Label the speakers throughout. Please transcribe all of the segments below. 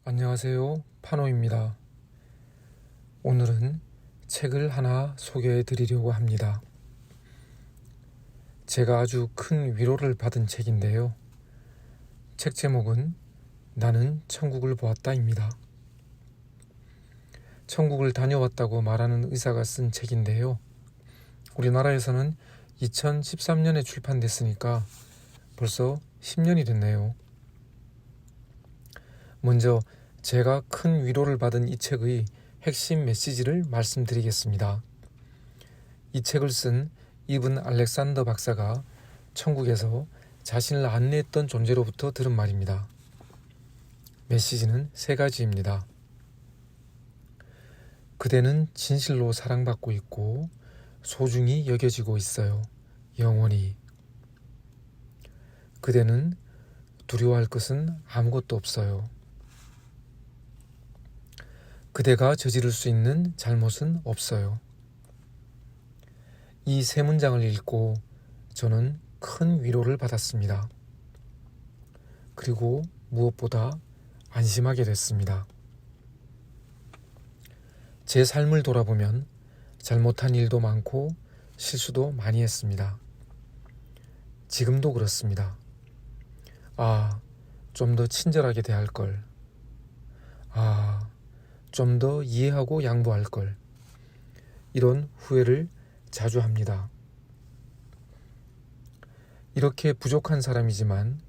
Speaker 1: 안녕하세요. 파노입니다. 오늘은 책을 하나 소개해 드리려고 합니다. 제가 아주 큰 위로를 받은 책인데요. 책 제목은 나는 천국을 보았다입니다. 천국을 다녀왔다고 말하는 의사가 쓴 책인데요. 우리나라에서는 2013년에 출판됐으니까 벌써 10년이 됐네요. 먼저 제가 큰 위로를 받은 이 책의 핵심 메시지를 말씀드리겠습니다. 이 책을 쓴 이븐 알렉산더 박사가 천국에서 자신을 안내했던 존재로부터 들은 말입니다. 메시지는 3가지입니다. 그대는 진실로 사랑받고 있고 소중히 여겨지고 있어요. 영원히. 그대는 두려워할 것은 아무것도 없어요. 그대가 저지를 수 있는 잘못은 없어요. 이 3문장을 읽고 저는 큰 위로를 받았습니다. 그리고 무엇보다 안심하게 됐습니다. 제 삶을 돌아보면 잘못한 일도 많고 실수도 많이 했습니다. 지금도 그렇습니다. 좀 더 친절하게 대할 걸. 좀 더 이해하고 양보할 걸. 이런 후회를 자주 합니다. 이렇게 부족한 사람이지만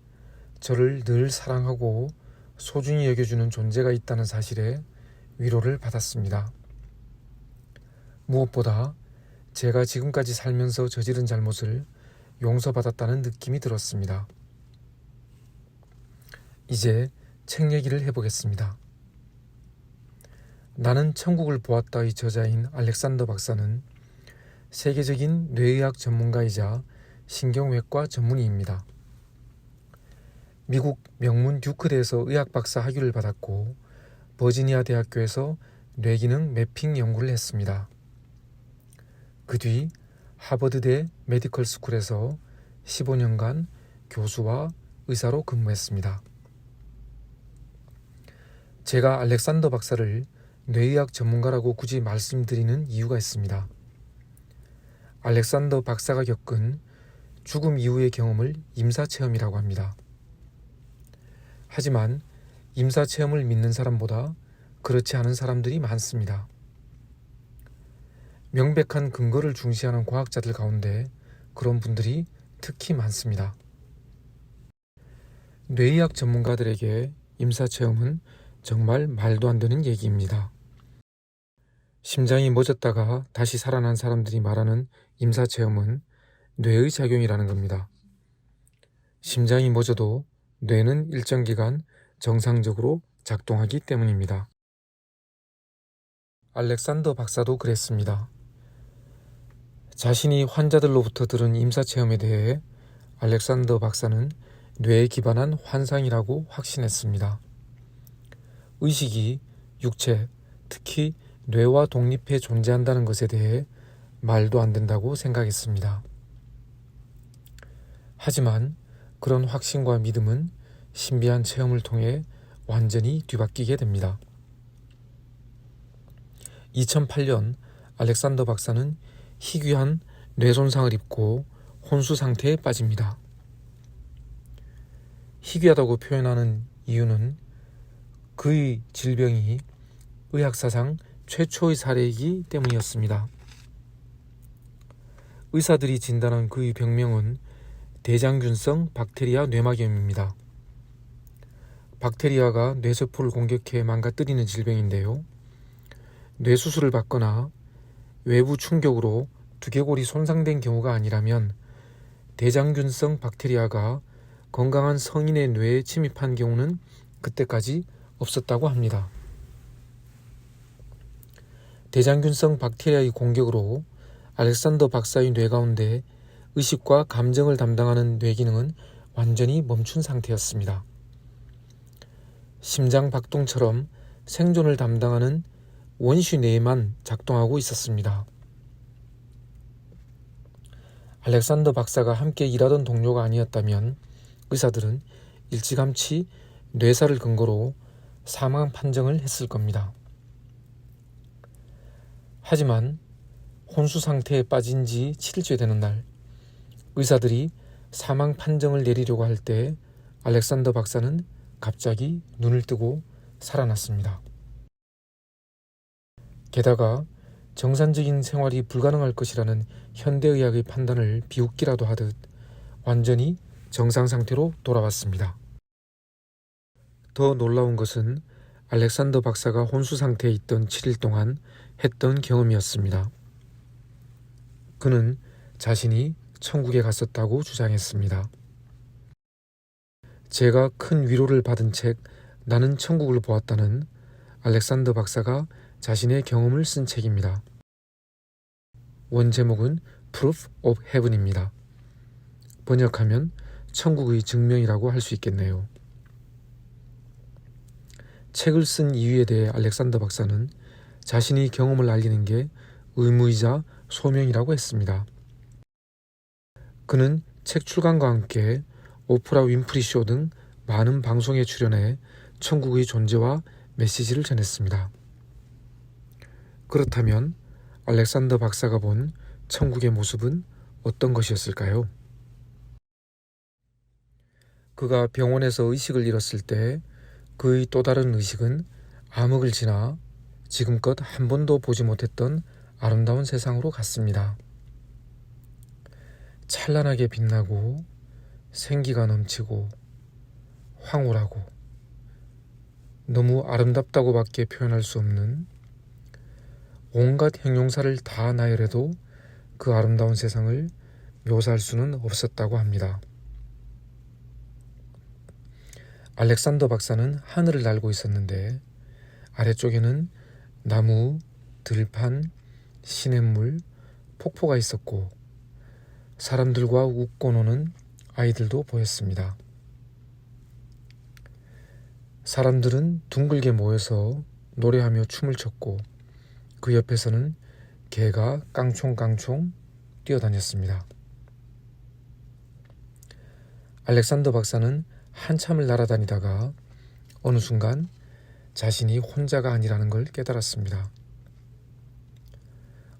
Speaker 1: 저를 늘 사랑하고 소중히 여겨주는 존재가 있다는 사실에 위로를 받았습니다. 무엇보다 제가 지금까지 살면서 저지른 잘못을 용서받았다는 느낌이 들었습니다. 이제 책 얘기를 해보겠습니다. 나는 천국을 보았다의 저자인 알렉산더 박사는 세계적인 뇌의학 전문가이자 신경외과 전문의입니다. 미국 명문 듀크대에서 의학박사 학위를 받았고 버지니아 대학교에서 뇌기능 매핑 연구를 했습니다. 그 뒤 하버드대 메디컬 스쿨에서 15년간 교수와 의사로 근무했습니다. 제가 알렉산더 박사를 뇌의학 전문가라고 굳이 말씀드리는 이유가 있습니다. 알렉산더 박사가 겪은 죽음 이후의 경험을 임사체험이라고 합니다. 하지만 임사체험을 믿는 사람보다 그렇지 않은 사람들이 많습니다. 명백한 근거를 중시하는 과학자들 가운데 그런 분들이 특히 많습니다. 뇌의학 전문가들에게 임사체험은 정말 말도 안 되는 얘기입니다. 심장이 멎었다가 다시 살아난 사람들이 말하는 임사체험은 뇌의 작용이라는 겁니다. 심장이 멎어도 뇌는 일정 기간 정상적으로 작동하기 때문입니다. 알렉산더 박사도 그랬습니다. 자신이 환자들로부터 들은 임사체험에 대해 알렉산더 박사는 뇌에 기반한 환상이라고 확신했습니다. 의식이 육체, 특히 뇌와 독립해 존재한다는 것에 대해 말도 안 된다고 생각했습니다. 하지만 그런 확신과 믿음은 신비한 체험을 통해 완전히 뒤바뀌게 됩니다. 2008년 알렉산더 박사는 희귀한 뇌 손상을 입고 혼수 상태에 빠집니다. 희귀하다고 표현하는 이유는 그의 질병이 의학사상 최초의 사례이기 때문이었습니다. 의사들이 진단한 그의 병명은 대장균성 박테리아 뇌막염입니다. 박테리아가 뇌세포를 공격해 망가뜨리는 질병인데요. 뇌수술을 받거나 외부 충격으로 두개골이 손상된 경우가 아니라면 대장균성 박테리아가 건강한 성인의 뇌에 침입한 경우는 그때까지 없었다고 합니다. 대장균성 박테리아의 공격으로 알렉산더 박사의 뇌 가운데 의식과 감정을 담당하는 뇌 기능은 완전히 멈춘 상태였습니다. 심장 박동처럼 생존을 담당하는 원시 뇌만 작동하고 있었습니다. 알렉산더 박사가 함께 일하던 동료가 아니었다면 의사들은 일찌감치 뇌사를 근거로 사망 판정을 했을 겁니다. 하지만 혼수 상태에 빠진 지 7일째 되는 날, 의사들이 사망 판정을 내리려고 할 때 알렉산더 박사는 갑자기 눈을 뜨고 살아났습니다. 게다가 정상적인 생활이 불가능할 것이라는 현대의학의 판단을 비웃기라도 하듯 완전히 정상 상태로 돌아왔습니다. 더 놀라운 것은 알렉산더 박사가 혼수 상태에 있던 7일 동안 했던 경험이었습니다. 그는 자신이 천국에 갔었다고 주장했습니다. 제가 큰 위로를 받은 책 나는 천국을 보았다는 알렉산더 박사가 자신의 경험을 쓴 책입니다. 원 제목은 Proof of Heaven입니다. 번역하면 천국의 증명이라고 할 수 있겠네요. 책을 쓴 이유에 대해 알렉산더 박사는 자신이 경험을 알리는 게 의무이자 소명이라고 했습니다. 그는 책 출간과 함께 오프라 윈프리 쇼 등 많은 방송에 출연해 천국의 존재와 메시지를 전했습니다. 그렇다면 알렉산더 박사가 본 천국의 모습은 어떤 것이었을까요? 그가 병원에서 의식을 잃었을 때 그의 또 다른 의식은 암흑을 지나 지금껏 한 번도 보지 못했던 아름다운 세상으로 갔습니다. 찬란하게 빛나고 생기가 넘치고 황홀하고 너무 아름답다고밖에 표현할 수 없는 온갖 형용사를 다 나열해도 그 아름다운 세상을 묘사할 수는 없었다고 합니다. 알렉산더 박사는 하늘을 날고 있었는데 아래쪽에는 나무, 들판, 시냇물, 폭포가 있었고 사람들과 웃고 노는 아이들도 보였습니다. 사람들은 둥글게 모여서 노래하며 춤을 췄고 그 옆에서는 개가 깡총깡총 뛰어다녔습니다. 알렉산더 박사는 한참을 날아다니다가 어느 순간 자신이 혼자가 아니라는 걸 깨달았습니다.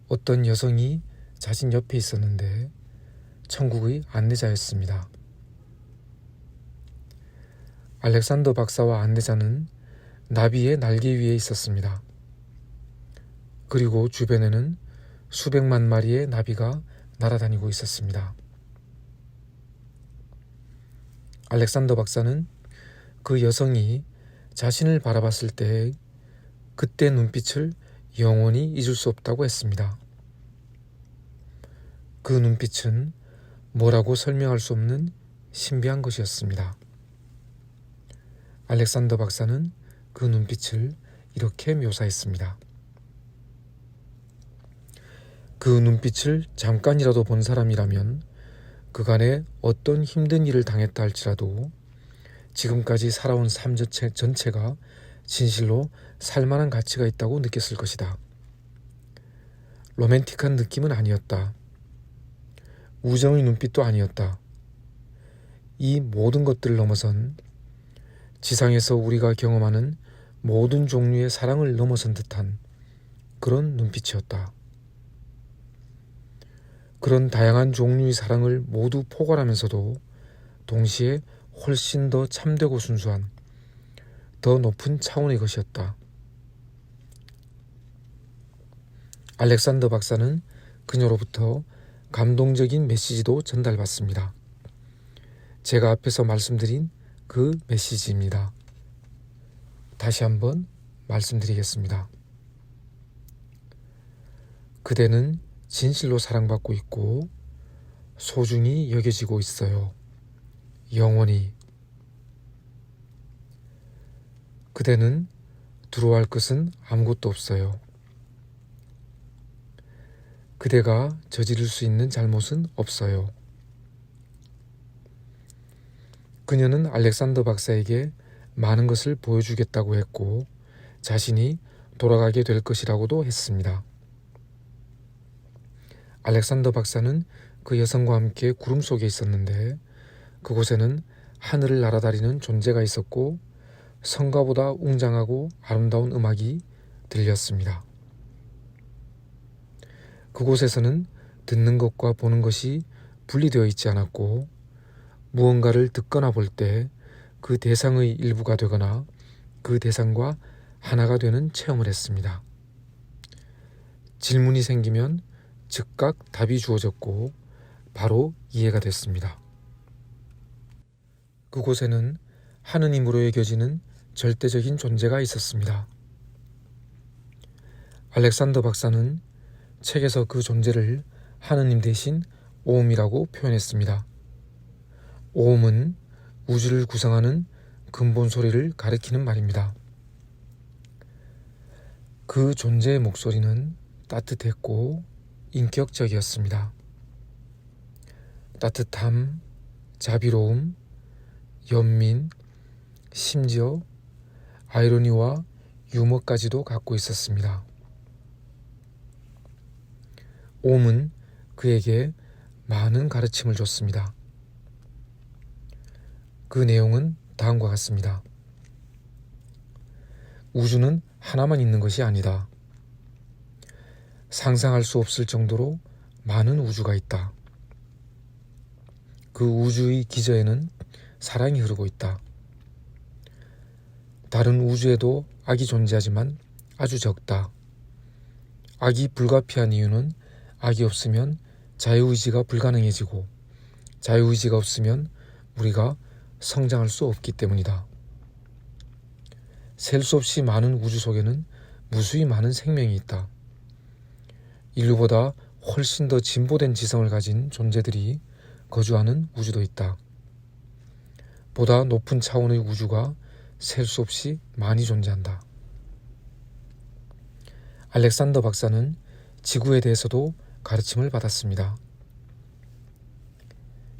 Speaker 1: 어떤 여성이 자신 옆에 있었는데 천국의 안내자였습니다. 알렉산더 박사와 안내자는 나비의 날개 위에 있었습니다. 그리고 주변에는 수백만 마리의 나비가 날아다니고 있었습니다. 알렉산더 박사는 그 여성이 자신을 바라봤을 때 그때 눈빛을 영원히 잊을 수 없다고 했습니다. 그 눈빛은 뭐라고 설명할 수 없는 신비한 것이었습니다. 알렉산더 박사는 그 눈빛을 이렇게 묘사했습니다. 그 눈빛을 잠깐이라도 본 사람이라면 그간에 어떤 힘든 일을 당했다 할지라도 지금까지 살아온 삶 전체가 진실로 살만한 가치가 있다고 느꼈을 것이다. 로맨틱한 느낌은 아니었다. 우정의 눈빛도 아니었다. 이 모든 것들을 넘어선 지상에서 우리가 경험하는 모든 종류의 사랑을 넘어선 듯한 그런 눈빛이었다. 그런 다양한 종류의 사랑을 모두 포괄하면서도 동시에 훨씬 더 참되고 순수한 더 높은 차원의 것이었다. 알렉산더 박사는 그녀로부터 감동적인 메시지도 전달받습니다. 제가 앞에서 말씀드린 그 메시지입니다. 다시 한번 말씀드리겠습니다. 그대는 진실로 사랑받고 있고 소중히 여겨지고 있어요. 영원히. 그대는 두려워할 것은 아무것도 없어요. 그대가 저지를 수 있는 잘못은 없어요. 그녀는 알렉산더 박사에게 많은 것을 보여주겠다고 했고 자신이 돌아가게 될 것이라고도 했습니다. 알렉산더 박사는 그 여성과 함께 구름 속에 있었는데 그곳에는 하늘을 날아다니는 존재가 있었고 성가보다 웅장하고 아름다운 음악이 들렸습니다. 그곳에서는 듣는 것과 보는 것이 분리되어 있지 않았고 무언가를 듣거나 볼 때 그 대상의 일부가 되거나 그 대상과 하나가 되는 체험을 했습니다. 질문이 생기면 즉각 답이 주어졌고 바로 이해가 됐습니다. 그곳에는 하느님으로 여겨지는 절대적인 존재가 있었습니다. 알렉산더 박사는 책에서 그 존재를 하느님 대신 오음이라고 표현했습니다. 오음은 우주를 구성하는 근본 소리를 가리키는 말입니다. 그 존재의 목소리는 따뜻했고 인격적이었습니다. 따뜻함, 자비로움, 연민, 심지어 아이러니와 유머까지도 갖고 있었습니다. 오음은 그에게 많은 가르침을 줬습니다. 그 내용은 다음과 같습니다. 우주는 하나만 있는 것이 아니다. 상상할 수 없을 정도로 많은 우주가 있다. 그 우주의 기저에는 사랑이 흐르고 있다. 다른 우주에도 악이 존재하지만 아주 적다. 악이 불가피한 이유는 악이 없으면 자유의지가 불가능해지고 자유의지가 없으면 우리가 성장할 수 없기 때문이다. 셀 수 없이 많은 우주 속에는 무수히 많은 생명이 있다. 인류보다 훨씬 더 진보된 지성을 가진 존재들이 거주하는 우주도 있다. 보다 높은 차원의 우주가 셀 수 없이 많이 존재한다. 알렉산더 박사는 지구에 대해서도 가르침을 받았습니다.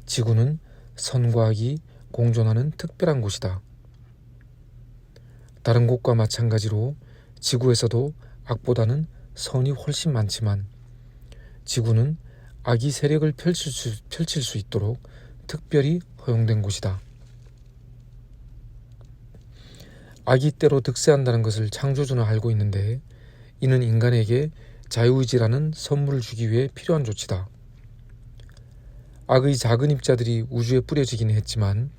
Speaker 1: 지구는 선과 악이 공존하는 특별한 곳이다. 다른 곳과 마찬가지로 지구에서도 악보다는 선이 훨씬 많지만 지구는 악이 세력을 펼칠 수 있도록 특별히 허용된 곳이다. 악이 때로 득세한다는 것을 창조주는 알고 있는데 이는 인간에게 자유의지라는 선물을 주기 위해 필요한 조치다. 악의 작은 입자들이 우주에 뿌려지긴 했지만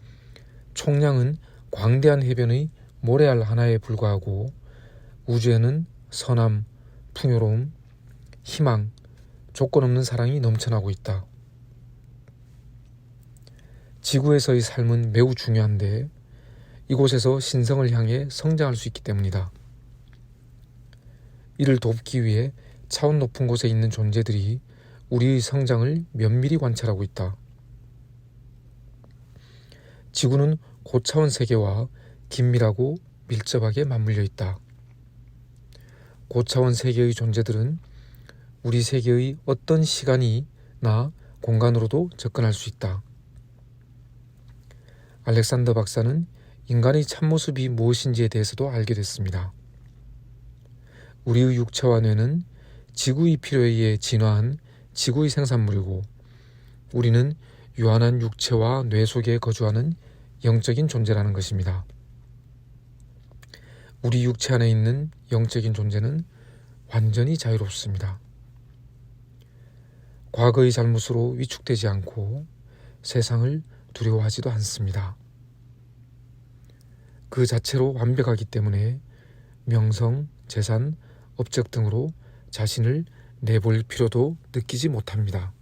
Speaker 1: 총량은 광대한 해변의 모래알 하나에 불과하고 우주에는 선함, 풍요로움, 희망, 조건 없는 사랑이 넘쳐나고 있다. 지구에서의 삶은 매우 중요한데 이곳에서 신성을 향해 성장할 수 있기 때문이다. 이를 돕기 위해 차원 높은 곳에 있는 존재들이 우리의 성장을 면밀히 관찰하고 있다. 지구는 고차원 세계와 긴밀하고 밀접하게 맞물려 있다. 고차원 세계의 존재들은 우리 세계의 어떤 시간이나 공간으로도 접근할 수 있다. 알렉산더 박사는 인간의 참모습이 무엇인지에 대해서도 알게 됐습니다. 우리의 육체와 뇌는 지구의 필요에 의해 진화한 지구의 생산물이고 우리는 유한한 육체와 뇌 속에 거주하는 영적인 존재라는 것입니다. 우리 육체 안에 있는 영적인 존재는 완전히 자유롭습니다. 과거의 잘못으로 위축되지 않고 세상을 두려워하지도 않습니다. 그 자체로 완벽하기 때문에 명성, 재산, 업적 등으로 자신을 내볼 필요도 느끼지 못합니다.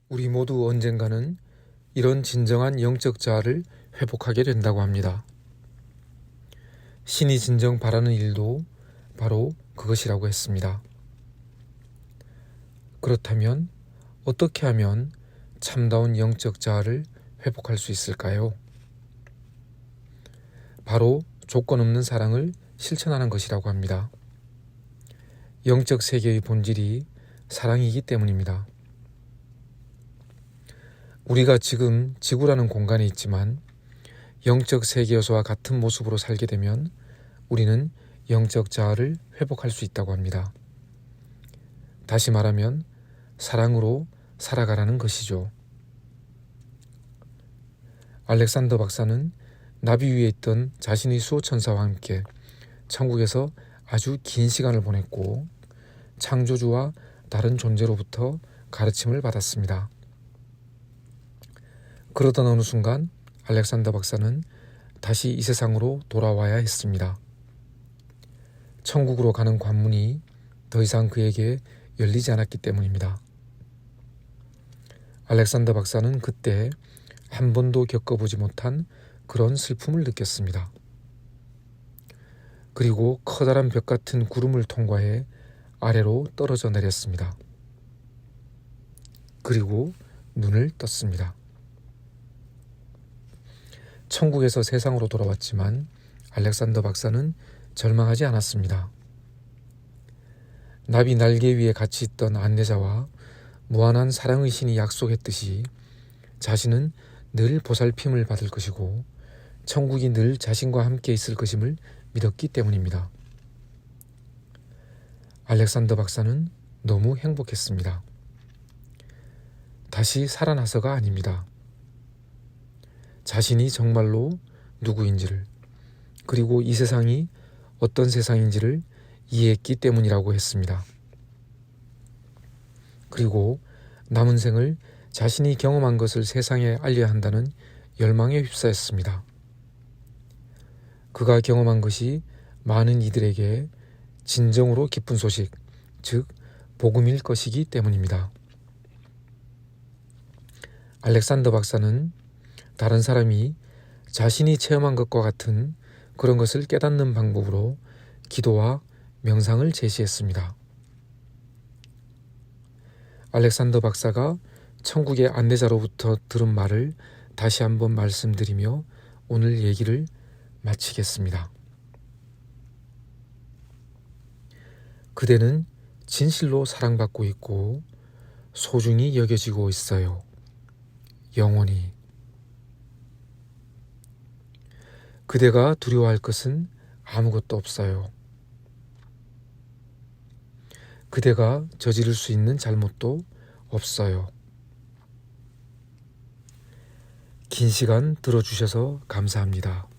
Speaker 1: 우리 모두 언젠가는 이런 진정한 영적 자아를 회복하게 된다고 합니다. 신이 진정 바라는 일도 바로 그것이라고 했습니다. 그렇다면 어떻게 하면 참다운 영적 자아를 회복할 수 있을까요? 바로 조건 없는 사랑을 실천하는 것이라고 합니다. 영적 세계의 본질이 사랑이기 때문입니다. 우리가 지금 지구라는 공간에 있지만 영적 세계여서와 같은 모습으로 살게 되면 우리는 영적 자아를 회복할 수 있다고 합니다. 다시 말하면 사랑으로 살아가라는 것이죠. 알렉산더 박사는 나비 위에 있던 자신의 수호천사와 함께 천국에서 아주 긴 시간을 보냈고 창조주와 다른 존재로부터 가르침을 받았습니다. 그러던 어느 순간 알렉산더 박사는 다시 이 세상으로 돌아와야 했습니다. 천국으로 가는 관문이 더 이상 그에게 열리지 않았기 때문입니다. 알렉산더 박사는 그때 한 번도 겪어보지 못한 그런 슬픔을 느꼈습니다. 그리고 커다란 벽 같은 구름을 통과해 아래로 떨어져 내렸습니다. 그리고 눈을 떴습니다. 천국에서 세상으로 돌아왔지만 알렉산더 박사는 절망하지 않았습니다. 나비 날개 위에 같이 있던 안내자와 무한한 사랑의 신이 약속했듯이 자신은 늘 보살핌을 받을 것이고 천국이 늘 자신과 함께 있을 것임을 믿었기 때문입니다. 알렉산더 박사는 너무 행복했습니다. 다시 살아나서가 아닙니다. 자신이 정말로 누구인지를, 그리고 이 세상이 어떤 세상인지를 이해했기 때문이라고 했습니다. 그리고 남은 생을 자신이 경험한 것을 세상에 알려야 한다는 열망에 휩싸였습니다. 그가 경험한 것이 많은 이들에게 진정으로 기쁜 소식, 즉 복음일 것이기 때문입니다. 알렉산더 박사는 다른 사람이 자신이 체험한 것과 같은 그런 것을 깨닫는 방법으로 기도와 명상을 제시했습니다. 알렉산더 박사가 천국의 안내자로부터 들은 말을 다시 한번 말씀드리며 오늘 얘기를 마치겠습니다. 그대는 진실로 사랑받고 있고 소중히 여겨지고 있어요. 영원히. 그대가 두려워할 것은 아무것도 없어요. 그대가 저지를 수 있는 잘못도 없어요. 긴 시간 들어주셔서 감사합니다.